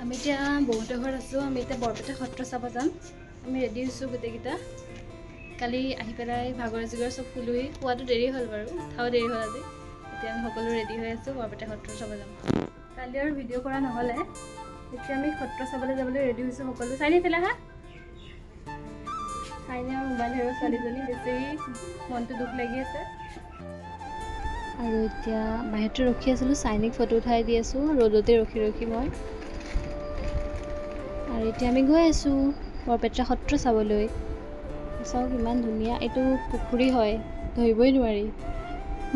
আমি এতিয়া বহুতৰ ঘৰত আছোঁ। আমি এতিয়া বৰপেটা সত্ৰ চাব যাম। আমি ৰেডি হৈছোঁ গোটেইকেইটা। কালি আহি পেলাই ভাগৰ জোগৰ চব শুলোহি। খোৱাটো দেৰি হ'ল বাৰু, উঠাও দেৰি হ'ল আজি। এতিয়া আমি সকলো ৰেডি হৈ আছোঁ, বৰপেটা সত্ৰ চাব যাম। কালি আৰু ভিডিঅ' কৰা নহ'লে, এতিয়া আমি সত্ৰ চাবলৈ যাবলৈ ৰেডি হৈছোঁ সকলো। চাইনি পেলাই হা চাইনি আৰু মোবাইল হেৰুৱা ছোৱালীজনী বেছি মনটো দুখ লাগি আছে। আৰু এতিয়া বাহিৰতে ৰখি আছিলোঁ, চাইনিক ফটো উঠাই দি আছোঁ ৰ'দতে ৰখি ৰখি মই। আৰু এতিয়া আমি গৈ আছোঁ বৰপেটা সত্ৰ চাবলৈ। চাওক ইমান ধুনীয়া, এইটো পুখুৰী হয়, ধৰিবই নোৱাৰি।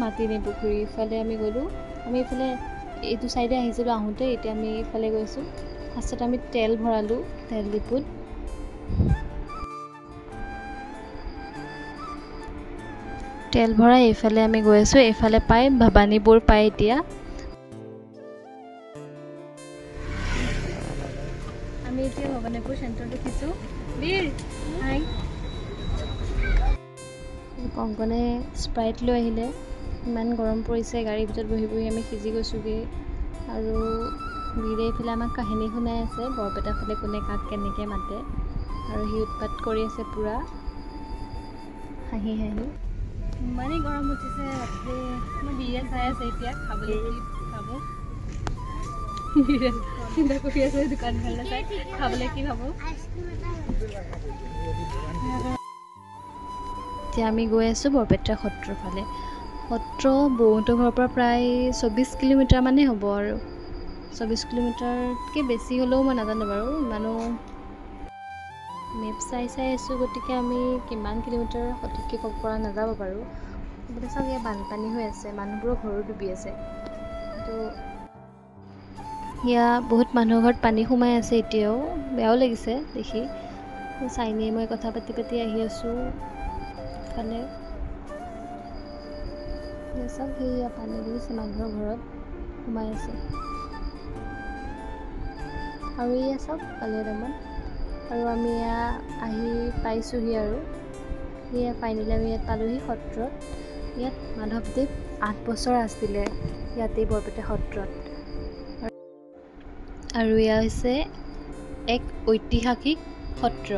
মাটিনে পুখুৰী। ইফালে আমি গ'লোঁ, আমি এইফালে এইটো চাইডে আহিছিলোঁ আহোঁতে, এতিয়া আমি এইফালে গৈছোঁ। ফাৰ্ষ্টত আমি তেল ভৰালোঁ তেল ডিপুত। তেল ভৰাই এইফালে আমি গৈ আছোঁ, এইফালে পাই ভবানীপুৰ পাই এতিয়া। আমি এতিয়া ভবানীপুৰ চেণ্টাৰত উঠিছোঁ। বীৰ হাই। কংকনে স্প্ৰাইট লৈ আহিলে। ইমান গৰম পৰিছে, গাড়ীৰ ভিতৰত বহি বহি আমি সিজি গৈছোঁগৈ। আৰু বীৰে এইফালে আমাক কাহিনী শুনাই আছে, বৰপেটা ফালে কোনে কাক কেনেকৈ মাতে। আৰু সি উৎপাত কৰি আছে পূৰা হাঁহি হাঁহি। ইমানেই গৰম উঠিছে বাপৰে। মই বীৰে চাই আছে এতিয়া খাবলৈ কি খাব। বীৰে চিন্তা কৰি আছে দোকানখনলৈ চাই খাবলৈ কি খাব। এতিয়া আমি গৈ আছোঁ বৰপেটা সত্ৰৰ ফালে। সত্ৰ বহুতৰ ঘৰৰ পৰা প্ৰায় 24 কিলোমিটাৰমানেই হ'ব আৰু 24 কিলোমিটাৰতকৈ বেছি হ'লেও মই নাজানো বাৰু, ইমানো মেপ চাই আছোঁ। গতিকে আমি কিমান কিলোমিটাৰ সঠিককৈ ক'ব পৰা নাযাব বাৰু। বোলে চাওক ইয়াত বানপানী হৈ আছে, মানুহবোৰৰ ঘৰো ডুবি আছে। তো ইয়াত বহুত মানুহৰ ঘৰত পানী সোমাই আছে এতিয়াও, বেয়াও লাগিছে দেখি। চাইনিয়ে মই কথা পাতি পাতি আহি আছোঁ ইফালে। চাওক সেয়া পানী দেখিছে, মানুহৰ ঘৰত সোমাই আছে। আৰু এয়া চাওক কালিয়াদমন। আৰু আমি এয়া আহি পাইছোঁহি আৰু এয়া ফাইনেলি আমি ইয়াত পালোঁহি সত্ৰত। ইয়াত মাধৱদেৱ 8 বছৰ আছিলে ইয়াতেই বৰপেটা সত্ৰত। আৰু এয়া হৈছে এক ঐতিহাসিক সত্ৰ।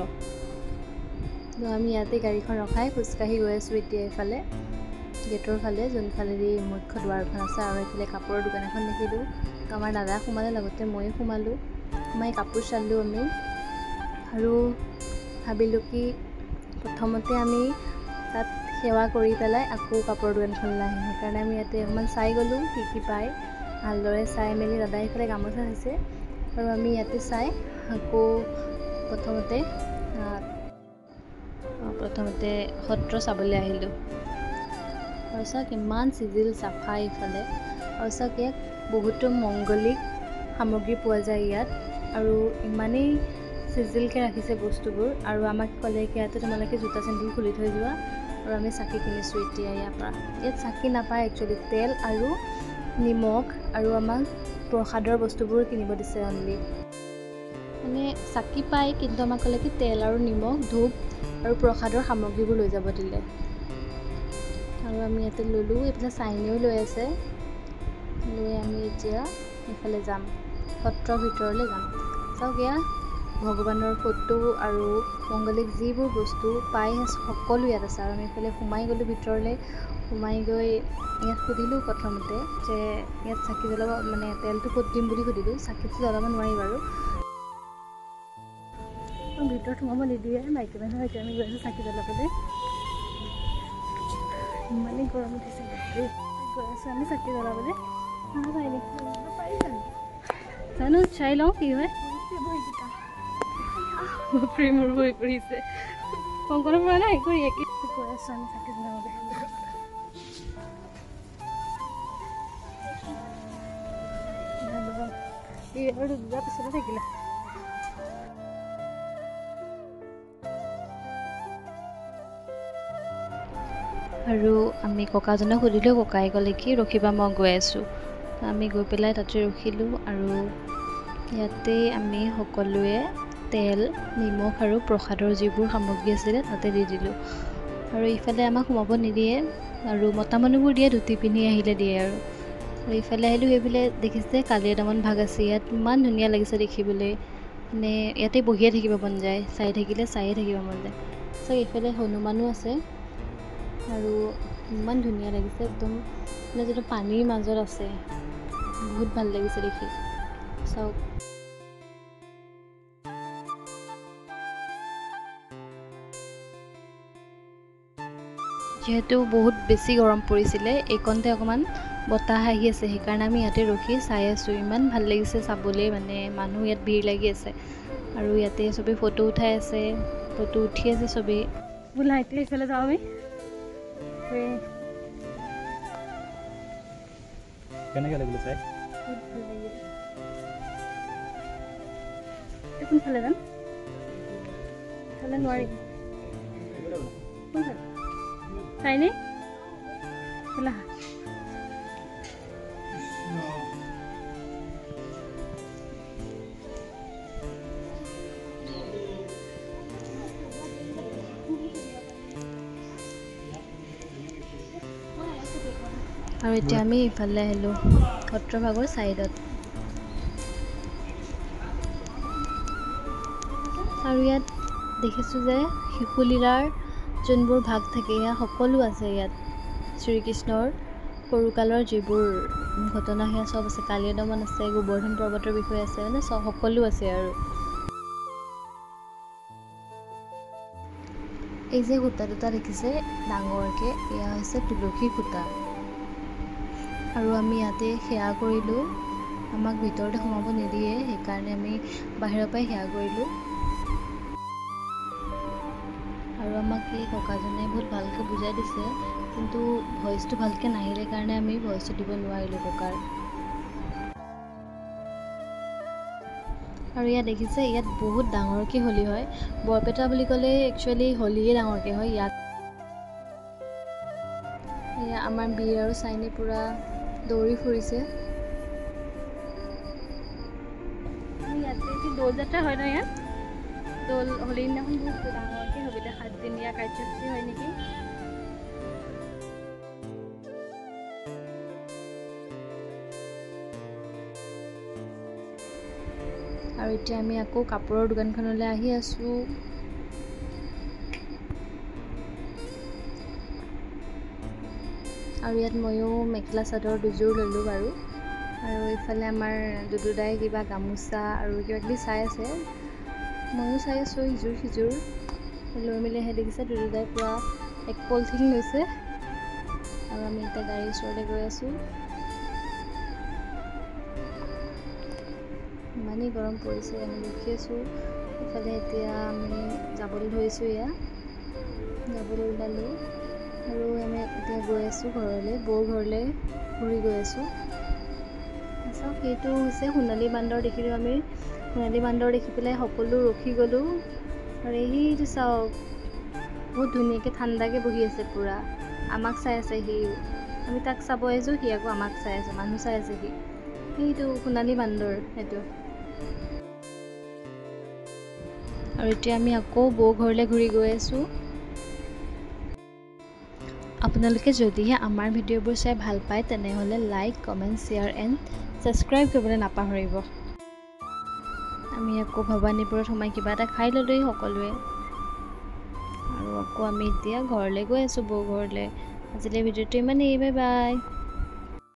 আমি ইয়াতে গাড়ীখন ৰখাই খোজকাঢ়ি গৈ আছোঁ এতিয়া এইফালে গেটৰ ফালে, যোনফালেদি মুখ্য দুৱাৰখন আছে। আৰু এইফালে কাপোৰৰ দোকান এখন দেখিলোঁ। তো আমাৰ দাদা সোমালে, লগতে ময়ো সোমালোঁ। সোমাই কাপোৰ চালোঁ আমি। আৰু ভাবিলোঁ কি প্ৰথমতে আমি তাত সেৱা কৰি পেলাই আকৌ কাপোৰৰ দোকানখনলৈ আহিম। সেইকাৰণে আমি ইয়াতে অকণমান চাই গ'লোঁ কি কি পায়। ভালদৰে চাই মেলি দাদাই এইফালে গামোচা চাইছে। আৰু আমি ইয়াতে চাই আকৌ প্ৰথমতে সত্ৰ চাবলৈ আহিলোঁ। আৰু চাওক ইমান চিজিল চাফা ইফালে। আৰু চাওক ইয়াত বহুতো মংগলিক সামগ্ৰী পোৱা যায় ইয়াত। আৰু ইমানেই চিজিলকৈ ৰাখিছে বস্তুবোৰ। আৰু আমাক ক'লে কি ইয়াতে তোমালোকে জোতা চেণ্ডেল খুলি থৈ যোৱা। আৰু আমি চাকি কিনিছোঁ এতিয়া ইয়াৰ পৰা। ইয়াত চাকি নাপায় একচুৱেলি, তেল আৰু নিমখ আৰু আমাক প্ৰসাদৰ বস্তুবোৰ কিনিব দিছে অনলি। মানে চাকি পায়, কিন্তু আমাক ক'লে কি তেল আৰু নিমখ, ধূপ আৰু প্ৰসাদৰ সামগ্ৰীবোৰ লৈ যাব দিলে। আৰু আমি ইয়াতে ল'লোঁ। এইফালে চাইনিও লৈ আছে। লৈ আমি এতিয়া এইফালে যাম, সত্ৰৰ ভিতৰলৈ যাম। চাওক এয়া ভগৱানৰ ফটো আৰু মংগলিক যিবোৰ বস্তু পায় সকলো ইয়াত আছে। আৰু আমি এইফালে সোমাই গ'লোঁ ভিতৰলৈ। সোমাই গৈ ইয়াত সুধিলোঁ প্ৰথমতে যে ইয়াত চাকি জ্বলাব, মানে তেলটো ক'ত দিম বুলি সুধিলোঁ। চাকিটো জ্বলাব নোৱাৰি বাৰু, ভিতৰত সোমাব নিদিয়ে মাইকী মানুহ। এতিয়া আমি গৈ আছোঁ চাকি জ্বলাবলৈ। ইমানেই গৰম উঠিছে গৈ আছোঁ আমি চাকি জ্বলাবলৈ। জানো চাই লওঁ কি হয়। বাপৰে মোৰ ভৰি পৰিছে। কংকনৰ পৰা নাই কৰি গৈ আছোঁ আমি চাকি জ্বলাবলৈ। দুটা পিছতে থাকিলে। আৰু আমি ককাজনক সুধিলোঁ, ককাই ক'লে কি ৰখিবা মই গৈ আছোঁ। আমি গৈ পেলাই তাতে ৰখিলোঁ। আৰু ইয়াতে আমি সকলোৱে তেল, নিমখ আৰু প্ৰসাদৰ যিবোৰ সামগ্ৰী আছিলে তাতে দি দিলোঁ। আৰু ইফালে আমাক সোমাব নিদিয়ে। আৰু মতা মানুহবোৰ দিয়ে, ধুতি পিন্ধি আহিলে দিয়ে আৰু। আৰু ইফালে আহিলোঁ, সেইফালে দেখিছে কালিয়াদমন ভাগ আছে। ইয়াত ইমান ধুনীয়া লাগিছে দেখিবলৈ, মানে ইয়াতে বহিয়ে থাকিব মন যায়, চাই থাকিলে চায়ে থাকিব মন যায়। চ' এইফালে হনুমানো আছে আৰু ইমান ধুনীয়া লাগিছে, একদম মানে যিটো পানীৰ মাজত আছে, বহুত ভাল লাগিছে দেখি। চাওক, যিহেতু বহুত বেছি গৰম পৰিছিলে, এইকণতে অকণমান বতাহ আহি আছে, সেইকাৰণে আমি ইয়াতে ৰখি চাই আছোঁ। ইমান ভাল লাগিছে চাবলৈ, মানে মানুহ ইয়াত ভিৰ লাগি আছে আৰু ইয়াতে চবেই ফটো উঠাই আছে, ফটো উঠি আছে চবেই। বোলা এতিয়া এইফালে যাওঁ আমি। কেনেকৈ লাগিলে চাই? বহুত ভাল লাগিলে। কোনফালে যাম? নোৱাৰি কোনফালে চাইনে ব'লা। আৰু এতিয়া আমি ইফালে আহিলোঁ সত্ৰভাগৰ ছাইডত। আৰু ইয়াত দেখিছোঁ যে শিশুলীলাৰ যোনবোৰ ভাগ থাকে, সেয়া সকলো আছে ইয়াত। শ্ৰীকৃষ্ণৰ সৰুকালৰ যিবোৰ ঘটনা, সেয়া চব আছে। কালিয়াদমন আছে, গোবৰ্ধন পৰ্বতৰ বিষয়ে আছে, মানে সকলো আছে। আৰু এই যে সূতা দুটা দেখিছে ডাঙৰকৈ, এয়া হৈছে তুলসী সূতা। আৰু আমি ইয়াতে সেৱা কৰিলোঁ, আমাক ভিতৰতে সোমাব নিদিয়ে, সেইকাৰণে আমি বাহিৰৰ পৰাই সেৱা কৰিলোঁ। আৰু আমাক এই ককাজনে বহুত ভালকৈ বুজাই দিছে, কিন্তু ভইচটো ভালকৈ নাহিলে কাৰণে আমি ভইচটো দিব নোৱাৰিলোঁ ককাৰ। আৰু ইয়াত দেখিছে, ইয়াত বহুত ডাঙৰকৈ হোলী হয়। বৰপেটা বুলি ক'লে একচুৱেলি হোলীয়ে ডাঙৰকৈ হয় ইয়াত। এয়া আমাৰ বীৰ আৰু চাইনি পূৰা দৌৰি ফুৰিছে। ইয়াতে দৌল যাত্ৰা হয় ন, ইয়াত দৌল হোলীৰ দিনাখন বহুত ডাঙৰকৈ হ'ব। এতিয়া 7 দিনীয়া কাৰ্যসূচী হয় নেকি। আৰু এতিয়া আমি আকৌ কাপোৰৰ দোকানখনলৈ আহি আছোঁ। আৰু ইয়াত ময়ো মেখেলা চাদৰ দুযোৰ ল'লোঁ বাৰু। আৰু ইফালে আমাৰ দুদুদাই কিবা গামোচা আৰু কিবা কিবি চাই আছে, ময়ো চাই আছোঁ ইযোৰ সিযোৰ লৈ মেলিহে। দেখিছে দুদুদাই পূৰা এক পলিথিন লৈছে। আৰু আমি এতিয়া গাড়ীৰ ওচৰলৈ গৈ আছোঁ। ইমানেই গৰম পৰিছে, আমি ৰখি আছোঁ। ইফালে এতিয়া আমি যাবলৈ ধৰিছোঁ, যাবলৈ ওলালোঁ। আৰু আমি এতিয়া গৈ আছোঁ ঘৰলৈ, বৌৰ ঘৰলৈ ঘূৰি গৈ আছোঁ। চাওক, সেইটো হৈছে সোণালী বান্দৰ। দেখিলোঁ আমি সোণালী বান্দৰ দেখি পেলাই সকলো ৰখি গ'লোঁ। আৰু সেইটো চাওক, বহুত ধুনীয়াকৈ ঠাণ্ডাকৈ বহি আছে পূৰা, আমাক চাই আছে। আমি তাক চাব আহিছোঁ, সি আকৌ আমাক চাই আছে, মানুহ চাই আছে সি। সেইটো সোণালী বান্দৰ সেইটো। আৰু এতিয়া আমি আকৌ বৌ ঘৰলৈ ঘূৰি গৈ আছোঁ। আপোনালোকে যদিহে আমাৰ ভিডিঅ'বোৰ চাই ভাল পায়, তেনেহ'লে like, comment, share and subscribe কৰিবলৈ নাপাহৰিব। আমি আকৌ ভৱানীপুৰত সোমাই কিবা এটা খাই ল'লোৱেই সকলোৱে। আৰু আকৌ আমি এতিয়া ঘৰলৈ গৈ আছোঁ, বৌ ঘৰলৈ। আজিলৈ ভিডিঅ'টো ইমানেই, বাই বাই।